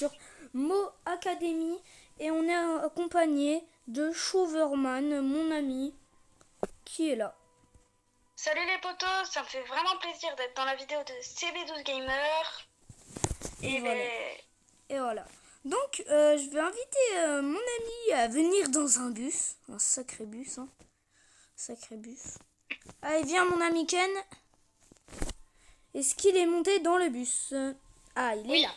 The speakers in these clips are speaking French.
sur Mo Academy et on est accompagné de Chauverman, mon ami, qui est là. Salut les potos, ça me fait vraiment plaisir d'être dans la vidéo de CB12 Gamer. Et voilà. Donc, je vais inviter mon ami à venir dans un bus. Un sacré bus, hein. Sacré bus. Allez, viens mon ami Ken. Est-ce qu'il est monté dans le bus? Ah, il est là.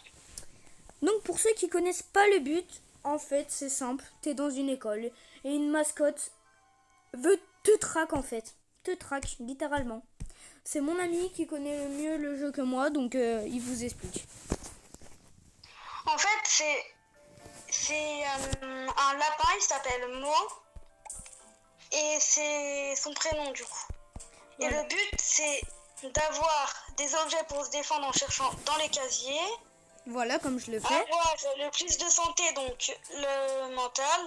Donc, pour ceux qui connaissent pas le but, en fait, c'est simple. T'es dans une école et une mascotte te traque, en fait. Te traque, littéralement. C'est mon ami qui connaît mieux le jeu que moi, donc il vous explique. En fait, c'est un lapin, il s'appelle Mo. Et c'est son prénom du coup. Voilà. Et le but, c'est d'avoir des objets pour se défendre en cherchant dans les casiers. Voilà, comme je le fais. Avoir le plus de santé, donc le mental,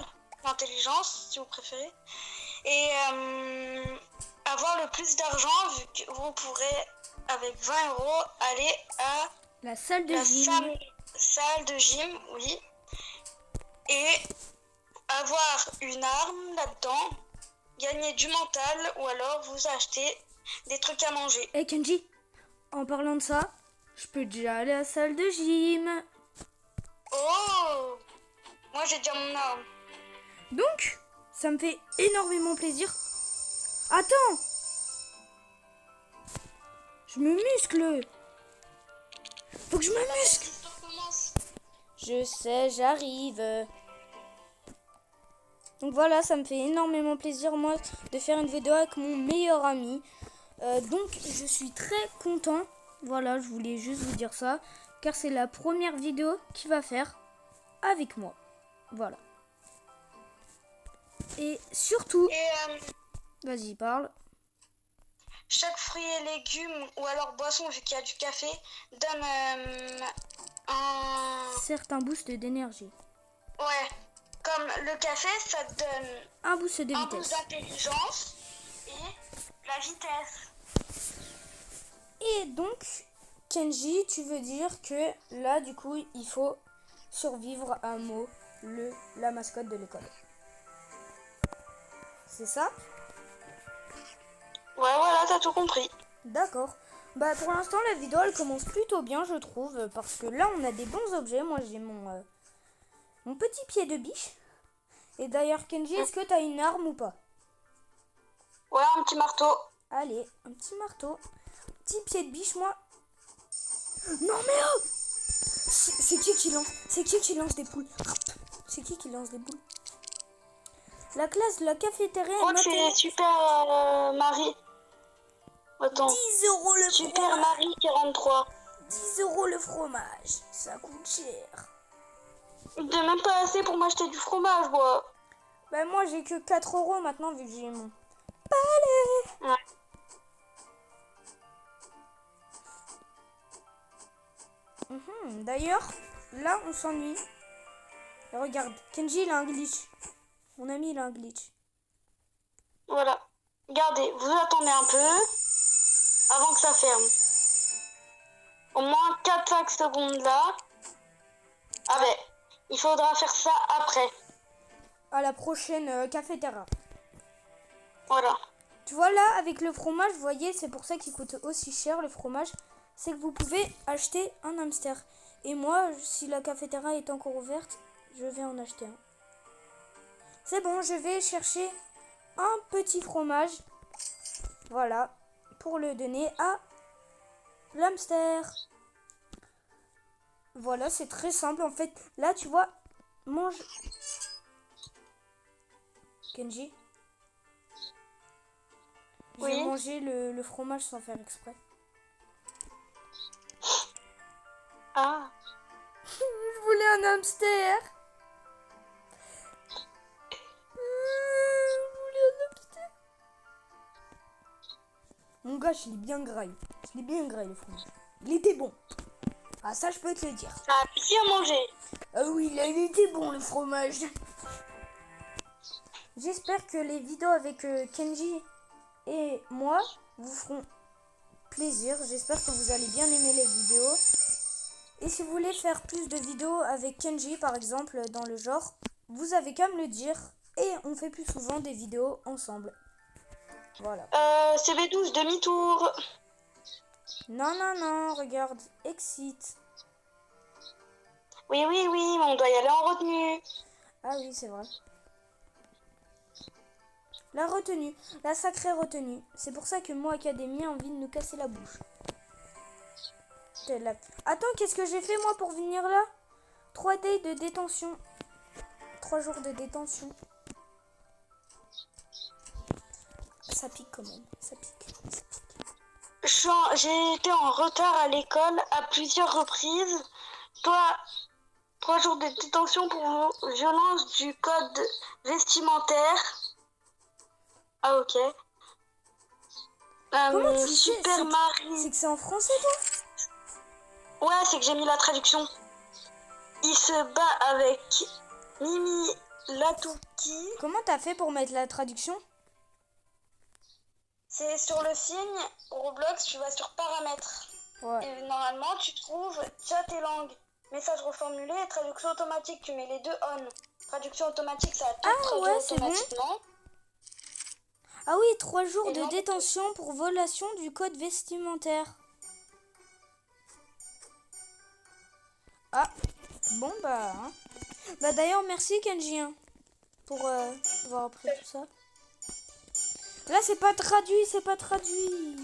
l'intelligence, si vous préférez. Et avoir le plus d'argent, vu que vous pourrez, avec 20 € aller à la salle de la gym. Salle de gym, oui. Et avoir une arme là-dedans, gagner du mental, ou alors vous achetez des trucs à manger. Hey Kenji, en parlant de ça, je peux déjà aller à la salle de gym. Oh! Moi j'ai déjà mon arme. Donc, ça me fait énormément plaisir. Attends! Je me muscle! Faut que je me muscle! Je sais, j'arrive. Donc voilà, ça me fait énormément plaisir, moi, de faire une vidéo avec mon meilleur ami. Donc, je suis très content. Voilà, je voulais juste vous dire ça. Car c'est la première vidéo qu'il va faire avec moi. Voilà. Et surtout... vas-y, parle. Chaque fruit et légumes, ou alors boisson, vu qu'il y a du café, donne un certain boost d'énergie. Ouais, comme le café, ça te donne un boost de vitesse. Un boost d'intelligence et la vitesse. Et donc, Kenji, tu veux dire que là, du coup, il faut survivre à Mo, la mascotte de l'école. C'est ça? Ouais, voilà, t'as tout compris. D'accord. Bah, pour l'instant, la vidéo, elle commence plutôt bien, je trouve, parce que là, on a des bons objets. Moi, j'ai mon petit pied de biche. Et d'ailleurs, Kenji, est-ce que t'as une arme ou pas? Ouais, un petit marteau. Allez, un petit marteau. Petit pied de biche, moi. Non, mais oh! C'est qui qui lance des poules? C'est qui lance des boules? La classe de la cafétéria est notée... c'est Super Marie. Attends. 10 € le Super fromage. Marie 43. 10 € le fromage. Ça coûte cher. Il n'est même pas assez pour m'acheter du fromage, moi. Bah moi j'ai que 4 € maintenant vu que j'ai mon palais. Ouais. D'ailleurs, là on s'ennuie. Regarde, Kenji il a un glitch. Mon ami il a un glitch. Voilà. Regardez, vous attendez un peu avant que ça ferme. Au moins 4-5 secondes là. Ah ben, il faudra faire ça après. À la prochaine cafétéria. Voilà. Tu vois là, avec le fromage, vous voyez, c'est pour ça qu'il coûte aussi cher le fromage. C'est que vous pouvez acheter un hamster. Et moi, si la cafétéria est encore ouverte, je vais en acheter un. C'est bon, je vais chercher un petit fromage. Voilà, pour le donner à l'hamster. Voilà, c'est très simple en fait. Là, tu vois, mange. Kenji. Oui. J'ai mangé le fromage sans faire exprès. Ah. Je voulais un hamster. Mon gars, je l'ai bien graillé. Je l'ai bien graillé le fromage. Il était bon. Ah, ça, je peux te le dire. Ça a bien mangé. Ah oui, là, il était bon le fromage. J'espère que les vidéos avec Kenji et moi vous feront plaisir. J'espère que vous allez bien aimer les vidéos. Et si vous voulez faire plus de vidéos avec Kenji, par exemple, dans le genre, vous avez qu'à me le dire. Et on fait plus souvent des vidéos ensemble. Voilà. CV12, demi-tour. Non, non, non, regarde. Exit. Oui, oui, oui, on doit y aller en retenue. Ah oui, c'est vrai. La retenue. La sacrée retenue. C'est pour ça que moi, Académie, a envie de nous casser la bouche. Attends, qu'est-ce que j'ai fait, moi, pour venir là? 3 days de détention. 3 jours de détention. Ça pique quand même. Ça pique. Ça pique. J'ai été en retard à l'école à plusieurs reprises. Toi, 3 jours de détention pour violence du code vestimentaire. Ah, ok. Comment tu sais? Super Marie. C'est que c'est en français, toi? Ouais, c'est que j'ai mis la traduction. Il se bat avec Mimi Latouki. Comment t'as fait pour mettre la traduction? C'est sur le signe Roblox, tu vas sur paramètres. Ouais. Et normalement, tu trouves chat et langue. Message reformulé et traduction automatique. Tu mets les deux on. Traduction automatique, ça a tout traduit ouais, c'est automatiquement. Ah oui, 3 jours Et de non, détention pour violation du code vestimentaire. Ah, bon bah... hein. Bah d'ailleurs, merci Kenji hein, pour avoir appris tout ça. Là, c'est pas traduit, c'est pas traduit.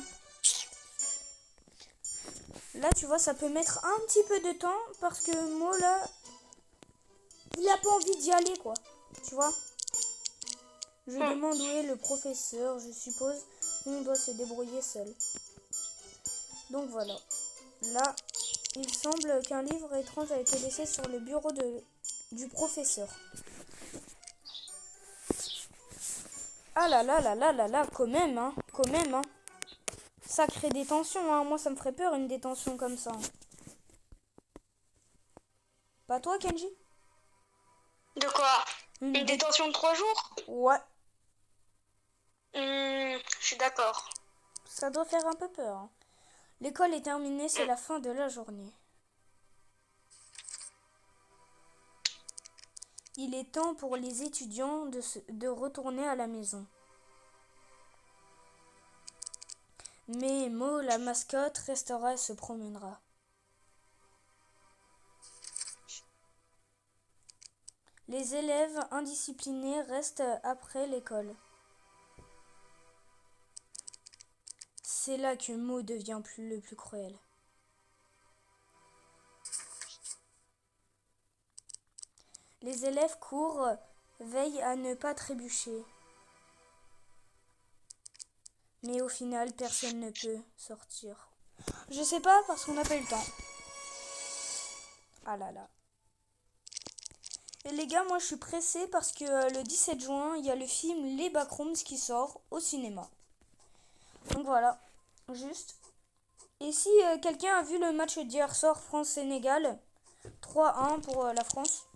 Là, tu vois, ça peut mettre un petit peu de temps parce que moi, là, il a pas envie d'y aller, quoi. Tu vois? Je demande où est le professeur. Je suppose qu'on doit se débrouiller seul. Donc voilà. Là, il semble qu'un livre étrange a été laissé sur le bureau du professeur. Ah là là là là là là, quand même, hein. Quand même, hein. Sacrée détention, hein. Moi, ça me ferait peur, une détention comme ça. Hein. Pas toi, Kenji? De quoi? Une détention de 3 jours? Ouais. Je suis d'accord. Ça doit faire un peu peur. Hein. L'école est terminée, c'est la fin de la journée. Il est temps pour les étudiants de retourner à la maison. Mais Mo, la mascotte, restera et se promènera. Les élèves indisciplinés restent après l'école. C'est là que Mo devient le plus cruel. Les élèves courent, veillent à ne pas trébucher. Mais au final, personne ne peut sortir. Je sais pas parce qu'on n'a pas eu le temps. Ah là là. Et les gars, moi je suis pressée parce que le 17 juin, il y a le film Les Backrooms qui sort au cinéma. Donc voilà, juste. Et si quelqu'un a vu le match d'hier soir France-Sénégal, 3-1 pour la France.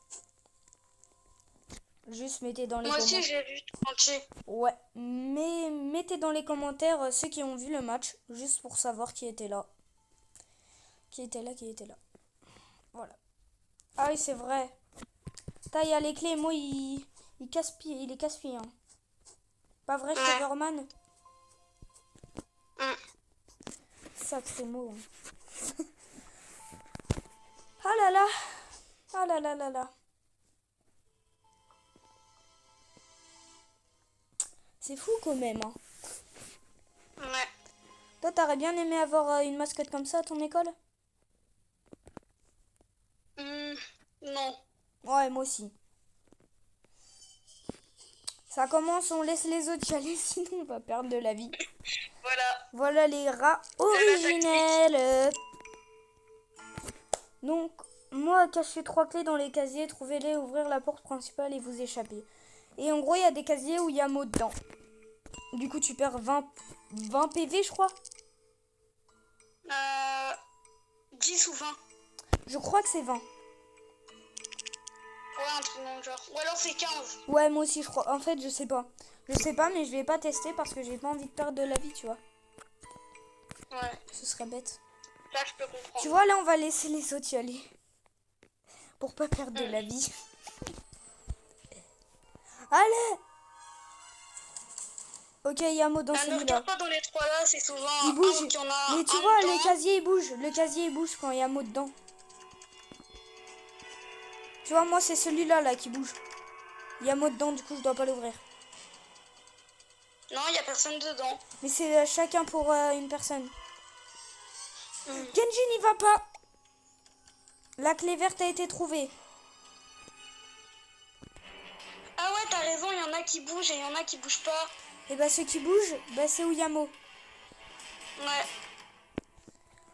Juste mettez dans les commentaires. Moi aussi j'ai vu tout entier. Ouais, mais mettez dans les commentaires ceux qui ont vu le match, juste pour savoir qui était là. Qui était là. Voilà. Ah oui, c'est vrai. Il y a les clés, moi il casse-pied, il est casse-pied. Hein. Pas vrai, Silverman? Sacré mot. Hein. Ah là là. Ah là là là là. C'est fou quand même. Hein. Ouais. Toi, t'aurais bien aimé avoir une mascotte comme ça à ton école? Non. Ouais, moi aussi. Ça commence, on laisse les autres y aller, sinon on va perdre de la vie. Voilà. Voilà les rats originels. Donc, moi, cachez 3 clés dans les casiers, trouvez-les, ouvrir la porte principale et vous échapper. Et en gros, il y a des casiers où il y a mot dedans. Du coup, tu perds 20 PV, je crois. 10 ou 20. Je crois que c'est 20. Ouais, un truc dans le genre. Ou alors c'est 15. Ouais, moi aussi, je crois. En fait, je sais pas. Je sais pas, mais je vais pas tester parce que j'ai pas envie de perdre de la vie, tu vois. Ouais. Ce serait bête. Ça, je peux comprendre. Tu vois, là, on va laisser les autres y aller. Pour pas perdre de la vie. Allez! Ok, il y a un mot dans Ne celui-là. regarde pas dans les trois là, c'est souvent Il bouge. un qui en a Mais tu un vois, dedans. le casier, il bouge. Le casier, il bouge quand il y a un mot dedans. Tu vois, moi, c'est celui-là, là, qui bouge. Il y a un mot dedans, du coup, je dois pas l'ouvrir. Non, il n'y a personne dedans. Mais c'est chacun pour une personne. Kenji n'y va pas. La clé verte a été trouvée. Ah ouais, t'as raison, il y en a qui bougent et il y en a qui bougent pas. Et bah, ceux qui bougent, bah, c'est Uyamo. Ouais.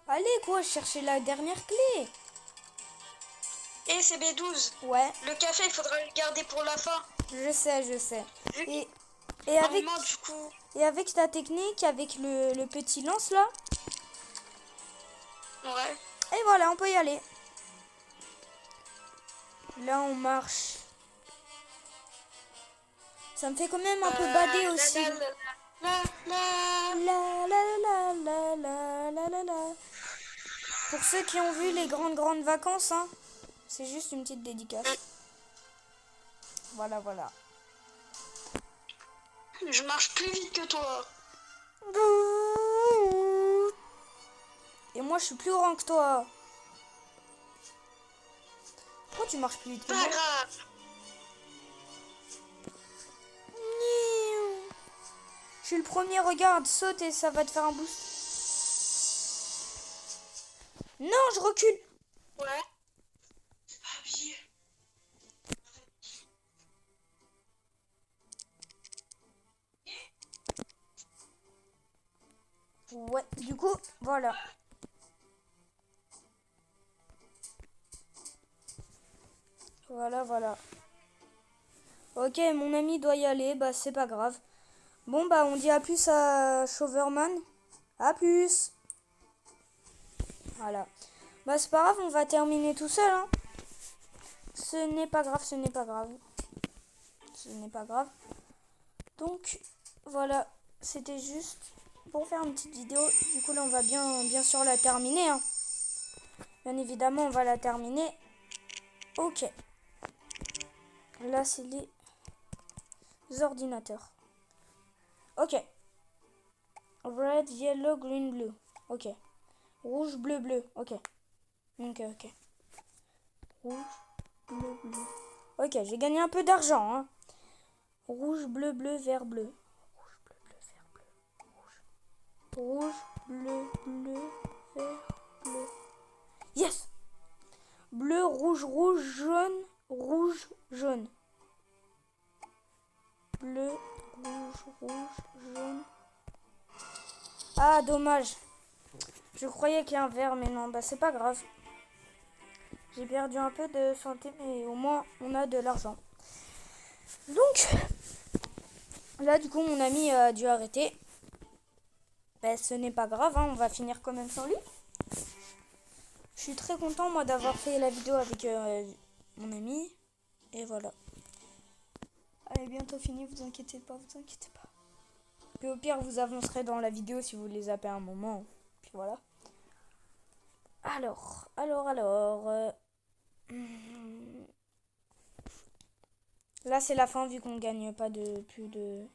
Allez, quoi, chercher la dernière clé. Et c'est B12. Ouais, Le café, il faudra le garder pour la fin. je sais, je sais. Et Normalement, du coup. et avec ta technique, avec le petit lance, là. Ouais. Et voilà, on peut y aller. Là, on marche. Ça me fait quand même un peu bader aussi. La. La la la la la la la la. Pour ceux qui ont vu les grandes vacances, hein, c'est juste une petite dédicace. Voilà, voilà. Je marche plus vite que toi. Et moi, je suis plus grand que toi. Pourquoi tu marches plus vite que moi? Pas grave. Je suis le premier, regarde, saute et ça va te faire un boost. Non, je recule. Ouais. C'est pas habillé. Ouais, du coup, voilà. Voilà, voilà. Ok, mon ami doit y aller, bah c'est pas grave. Bon, bah on dit à plus à Chauverman. À plus. Voilà. Bah c'est pas grave, on va terminer tout seul, hein. Ce n'est pas grave, ce n'est pas grave. Ce n'est pas grave. Donc, voilà. C'était juste pour faire une petite vidéo. Du coup, là, on va bien sûr la terminer, hein. Bien évidemment, on va la terminer. Ok. Là, c'est les ordinateurs. Ok. Red, yellow, green, blue. Ok. Rouge, bleu, bleu. Ok. Ok, ok. Rouge, bleu, bleu. Ok, j'ai gagné un peu d'argent, hein. Rouge, bleu, bleu, vert, bleu. Rouge, bleu, bleu, vert, bleu. Rouge, bleu, bleu, vert, bleu. Yes! Bleu, rouge, rouge, jaune, rouge, jaune. Bleu, rouge, rouge, jaune. Ah, dommage. Je croyais qu'il y a un vert, mais non, bah c'est pas grave. J'ai perdu un peu de santé, mais au moins on a de l'argent. Donc, là du coup mon ami a dû arrêter. Bah, ce n'est pas grave, hein, on va finir quand même sans lui. Je suis très content moi d'avoir fait la vidéo avec mon ami. Et voilà. Elle est bientôt finie, vous inquiétez pas, vous inquiétez pas. Puis au pire, vous avancerez dans la vidéo si vous les zappez un moment. Puis voilà. Alors. Là, c'est la fin vu qu'on gagne pas de plus de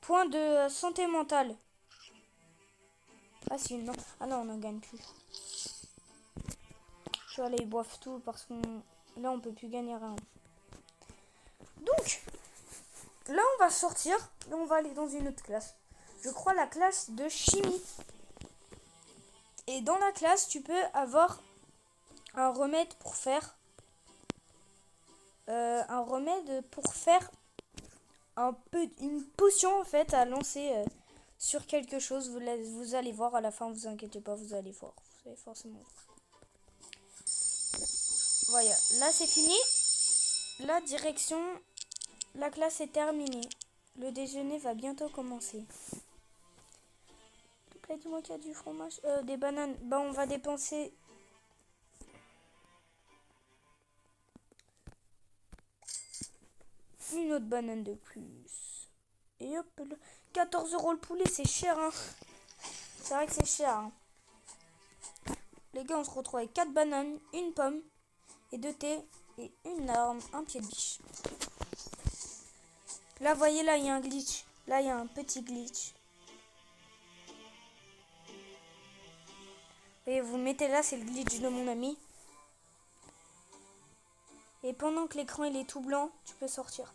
points de santé mentale. Ah si, non. Ah non, on n'en gagne plus. Je vais aller, ils boivent tout parce qu'on là, on peut plus gagner rien. Donc, là, on va sortir et on va aller dans une autre classe. Je crois la classe de chimie. Et dans la classe, tu peux avoir un remède pour faire une potion en fait à lancer sur quelque chose. Vous allez voir à la fin, vous inquiétez pas, vous allez voir. Vous allez forcément voir. Voilà, là c'est fini. La direction, la classe est terminée. Le déjeuner va bientôt commencer. S'il te plaît, dis-moi qu'il y a du fromage, des bananes. Bah on va dépenser une autre banane de plus. Et hop, 14 € le poulet, c'est cher, hein. C'est vrai que c'est cher, hein. les gars, on se retrouve avec 4 bananes, une pomme et 2 thés et une arme, un pied de biche. Là, voyez, là, il y a un glitch. Là, il y a un petit glitch. Et vous le mettez là, c'est le glitch de mon ami. Et pendant que l'écran il est tout blanc, tu peux sortir.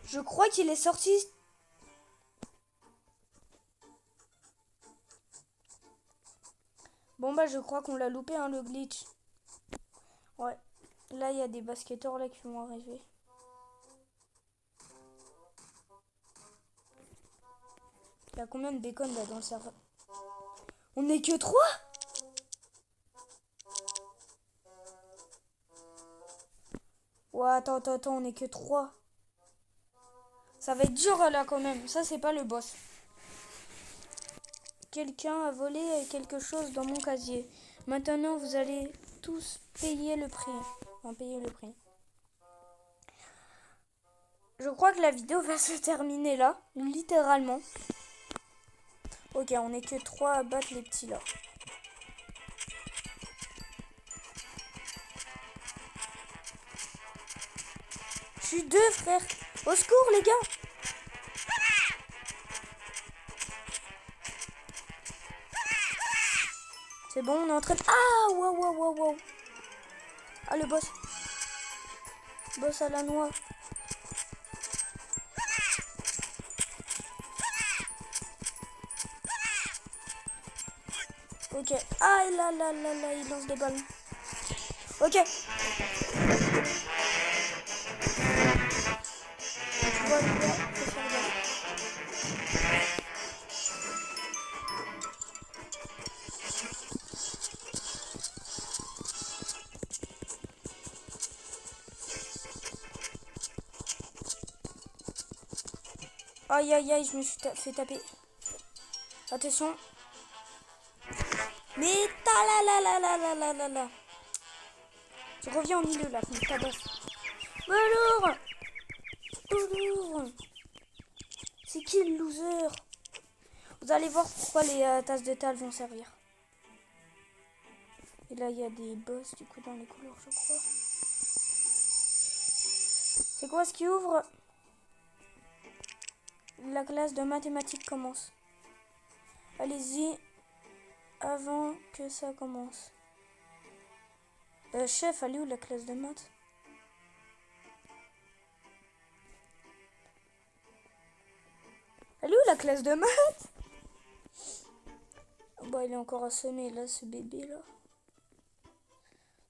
Je crois qu'il est sorti. Bon bah je crois qu'on l'a loupé hein, le glitch. Ouais. Là il y a des basketteurs là qui vont arriver. Il y a combien de bacon là dans le serveur? On n'est que 3. Ouais, attends, on n'est que 3. Ça va être dur là quand même. Ça c'est pas le boss. Quelqu'un a volé quelque chose dans mon casier. Maintenant vous allez tous payer le prix. Enfin, payer le prix. Je crois que la vidéo va se terminer là, littéralement. Ok, on est que 3 à battre les petits là. Je suis 2 frère. Au secours les gars. C'est bon, on est en train de... Ah, wow. Ah, le boss. Boss à la noix. Ok. Ah, là, il lance des ballons. Ok. Voilà, faut faire gaffe. Aïe, je me suis fait taper. Attention. Mais ta là. Je reviens en milieu là, comme tabasse. Velours. C'est qui le loser? Vous allez voir pourquoi les tasses de tal vont servir. Et là, il y a des boss du coup dans les couleurs, je crois. C'est quoi ce qui ouvre? La classe de mathématiques commence. Allez-y avant que ça commence. Chef, elle est où la classe de maths? Elle est où la classe de maths? Bah, il est encore assommé là, ce bébé là.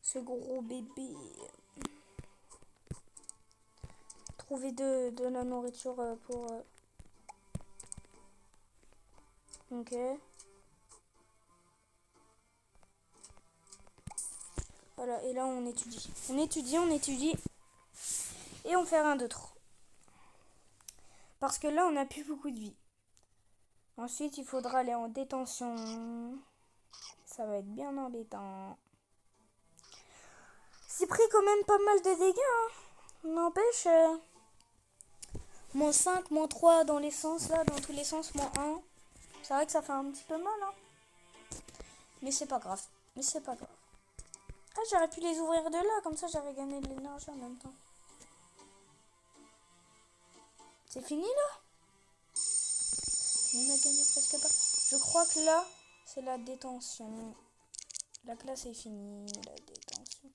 Ce gros bébé. Trouver de la nourriture pour... Ok. Voilà, et là on étudie. On étudie. Et on fait rien d'autre. Parce que là on n'a plus beaucoup de vie. Ensuite il faudra aller en détention. Ça va être bien embêtant. C'est pris quand même pas mal de dégâts. Hein. N'empêche. Moins 5, moins 3 dans les sens là, dans tous les sens, moins 1. C'est vrai que ça fait un petit peu mal. Hein. Mais c'est pas grave. Ah, j'aurais pu les ouvrir de là, comme ça j'aurais gagné de l'énergie en même temps. C'est fini là? On a gagné presque pas. Je crois que là, c'est la détention. La classe est finie, la détention.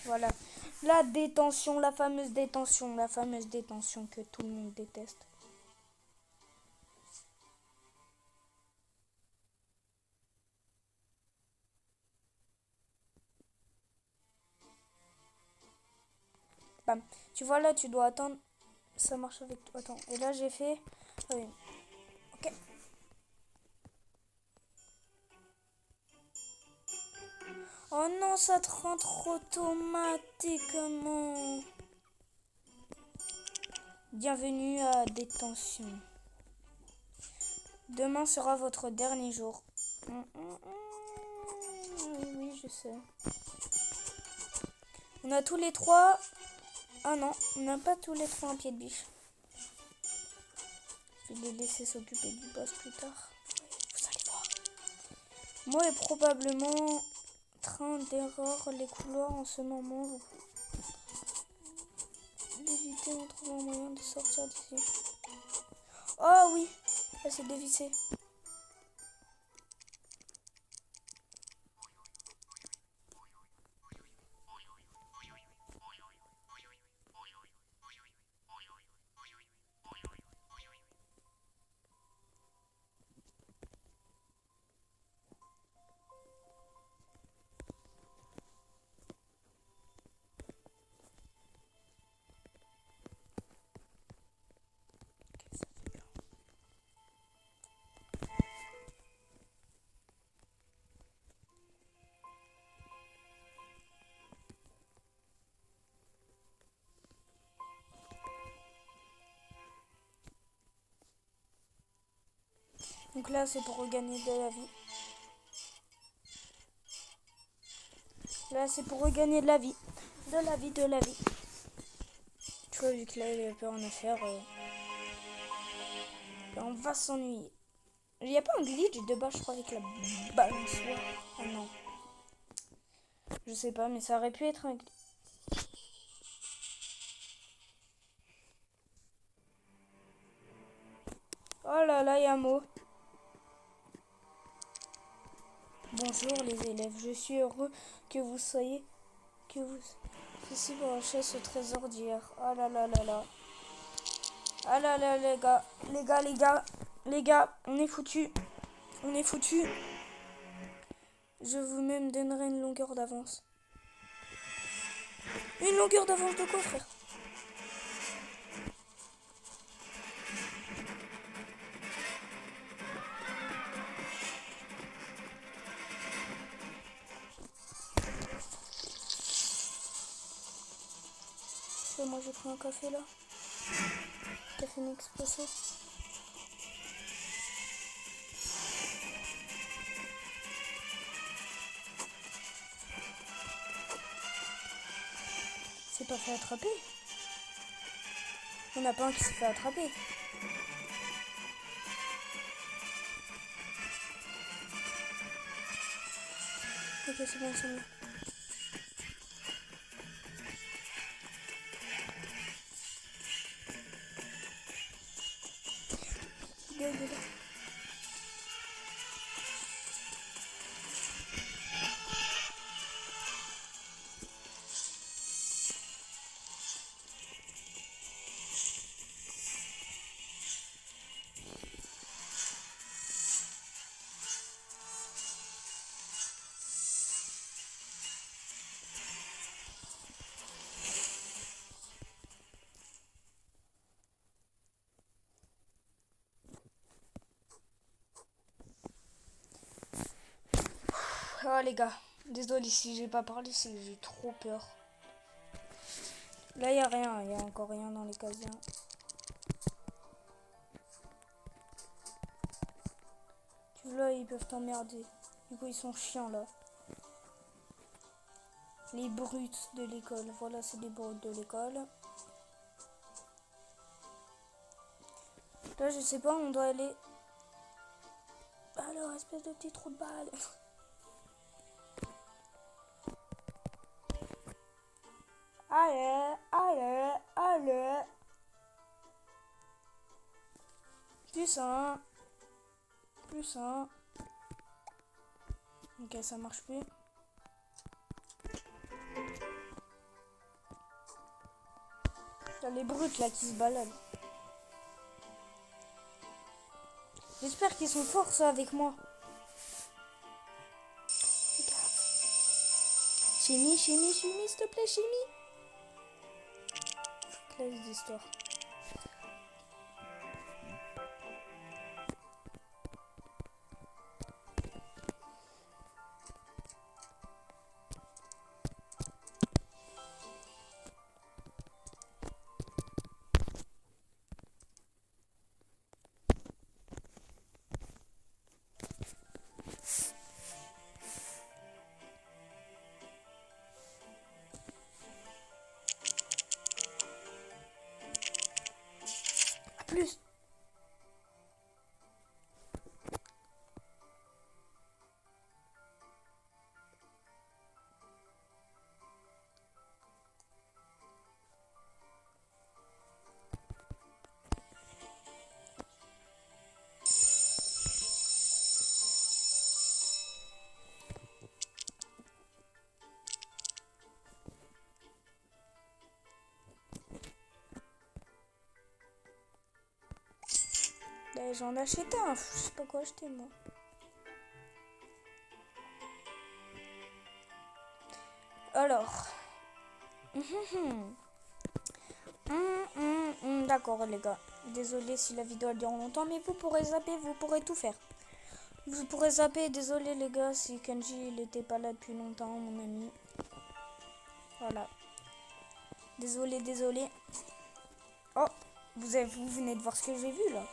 Voilà. La détention, la fameuse détention que tout le monde déteste. Bam. Tu vois là, tu dois attendre. Ça marche avec toi. Attends. Et là, j'ai fait... Ah oui. Ok. Oh non, ça te rentre automatiquement. Bienvenue à détention. Demain sera votre dernier jour. Oui, je sais. On a tous les trois... Ah non, on n'a pas tous les trois un pied de biche. Je vais les laisser s'occuper du boss plus tard. Vous allez voir. Moi est probablement train d'erreur les couloirs en ce moment. Vous l'éviter en trouvant un moyen de sortir d'ici. Oh oui, là c'est dévissé. Donc là c'est pour regagner de la vie. Là c'est pour regagner de la vie. De la vie, de la vie. Tu vois, vu que là il n'y a plus rien à faire, là, on va s'ennuyer. Il n'y a pas un glitch de base, je crois, avec la balançoire. Ah non. Je sais pas, mais ça aurait pu être un glitch. Oh là là, il y a un mot. Bonjour les élèves, je suis heureux que vous soyez... Que vous... Ici pour acheter ce trésor d'hier. Oh là là là là. Ah là là les gars. Les gars, on est foutus. On est foutus. Je vous même donnerai une longueur d'avance. Une longueur d'avance de quoi, frère? Moi j'ai pris un café là. Café Nespresso. C'est pas fait attraper. On n'a pas un qui s'est fait attraper. Ok, c'est bon, c'est bon. Il est là. Oh les gars, désolé si j'ai pas parlé, c'est que j'ai trop peur. Là y a rien, y a encore rien dans les casiers. Tu vois là ils peuvent t'emmerder. Du coup ils sont chiants là. Les brutes de l'école, voilà c'est des brutes de l'école. Là je sais pas, on doit aller... Alors espèce de petit trou de balle. Allez, allez, allez. Plus un. Plus un. Ok, ça marche plus. T'as les brutes là qui se baladent. J'espère qu'ils sont forts ça avec moi. Chimie, chimie, chimie, s'il te plaît, chimie. Classe d'histoire. plus. Ben, j'en achète un, je sais pas quoi acheter moi. Alors. D'accord les gars. Désolé si la vidéo elle dure longtemps, mais vous pourrez zapper, vous pourrez tout faire. Vous pourrez zapper, désolé les gars si Kenji il était pas là depuis longtemps, mon ami. Voilà. Désolé, désolé. Oh, vous venez de voir ce que j'ai vu là.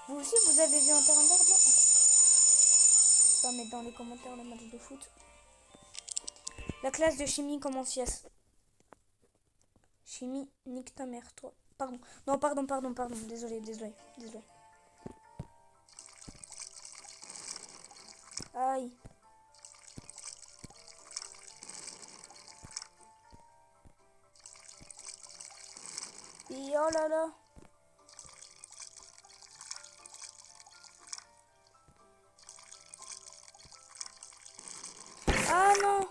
Vous aussi vous avez vu un terrain d'herbe là? On va mettre dans les commentaires le match de foot. La classe de chimie commence yes. Chimie, nique ta mère, toi. Pardon. Non, pardon. Désolé. Aïe. Et oh là là. Ah non.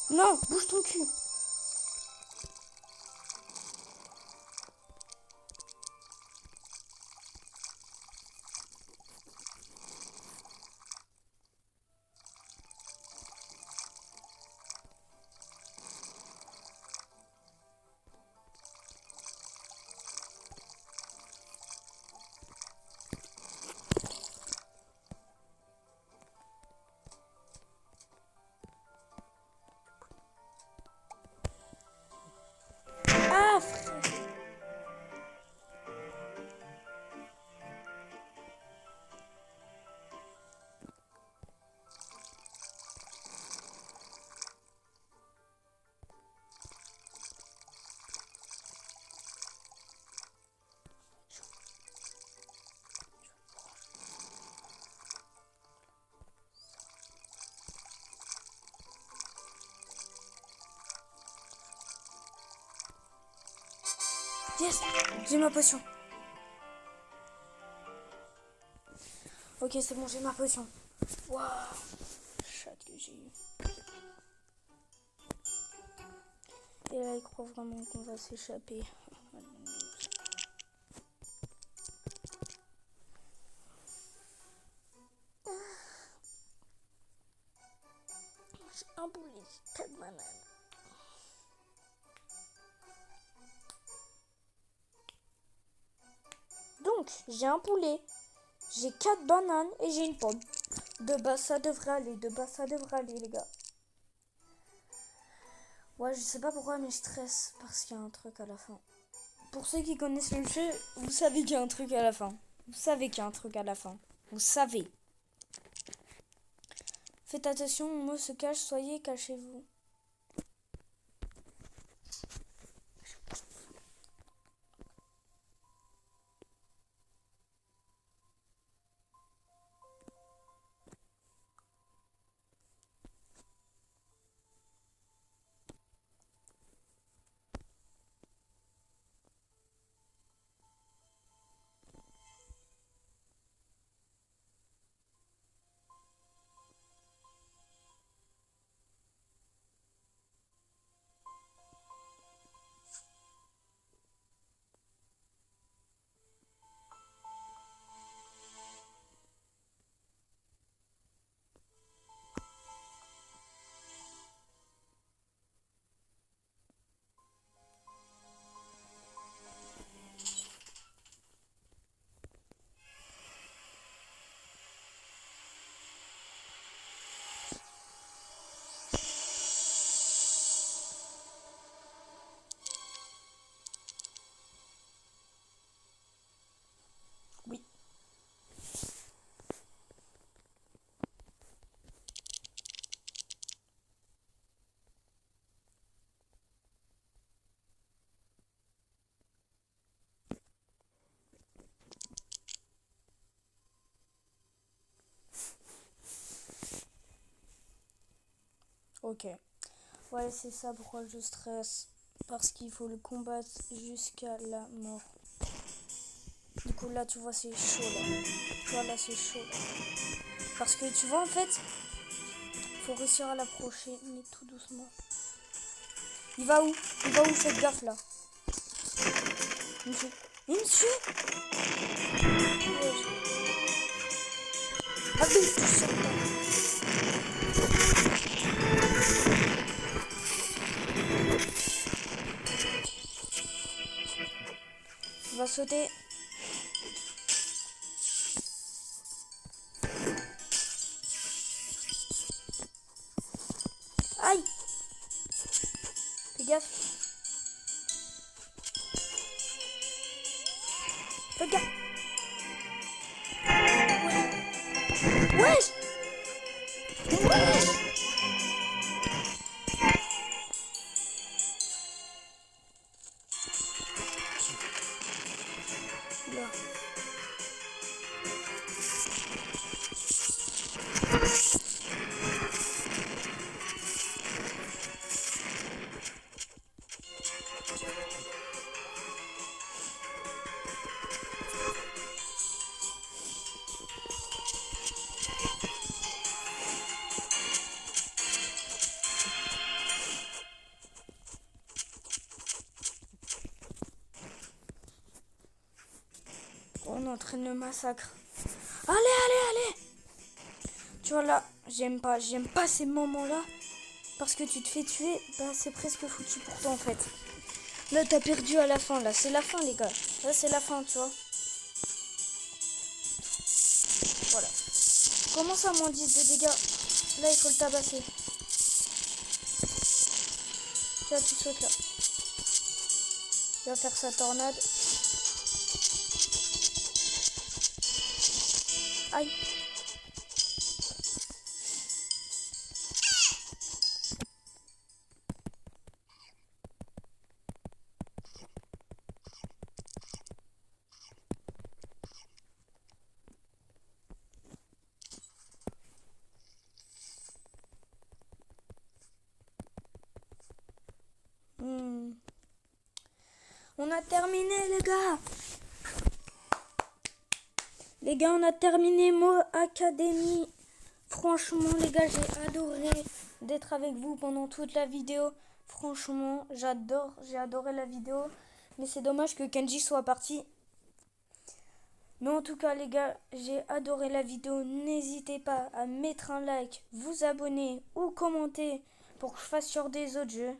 Non, bouge ton cul. Ah frère. Yes, j'ai ma potion. Ok, c'est bon, j'ai ma potion. Waouh, chat que j'ai eu. Et là, il croit vraiment qu'on va s'échapper. J'ai un poulet, 4 bananes. Donc, j'ai un poulet, j'ai 4 bananes et j'ai une pomme. De bas, ça devrait aller, les gars. Ouais, je sais pas pourquoi, mais je stresse parce qu'il y a un truc à la fin. Pour ceux qui connaissent le jeu, vous savez qu'il y a un truc à la fin. Vous savez qu'il y a un truc à la fin. Vous savez. Faites attention, Momo se cache, soyez cachez-vous. Ok. Ouais, c'est ça pourquoi je stresse. Parce qu'il faut le combattre jusqu'à la mort. Du coup, là, tu vois, c'est chaud, là. Tu vois, là, c'est chaud, là. Parce que, tu vois, en fait, faut réussir à l'approcher, mais tout doucement. Il va où? Il va où? Faites gaffe, là. Il me suit. Il me suit. Ouais. Ah, mais tout seul, là. Il va sauter. Aïe! Fais gaffe. Fais gaffe. Wesh! Wesh! Là. On entraîne le massacre. Allez, allez, allez! Tu vois là, j'aime pas ces moments-là. Parce que tu te fais tuer, bah c'est presque foutu pour toi en fait. Là t'as perdu à la fin, là c'est la fin les gars. Là c'est la fin, tu vois. Voilà. Comment ça moins 10 de dégâts? Là il faut le tabasser. Tu vois, tu sautes là. Il va faire sa tornade. Aïe. On a terminé les gars. Les gars, on a terminé Mo Academy. Franchement les gars, j'ai adoré d'être avec vous pendant toute la vidéo. Franchement, j'ai adoré la vidéo. Mais c'est dommage que Kenji soit parti. Mais en tout cas les gars, j'ai adoré la vidéo. N'hésitez pas à mettre un like, vous abonner ou commenter pour que je fasse sur des autres jeux.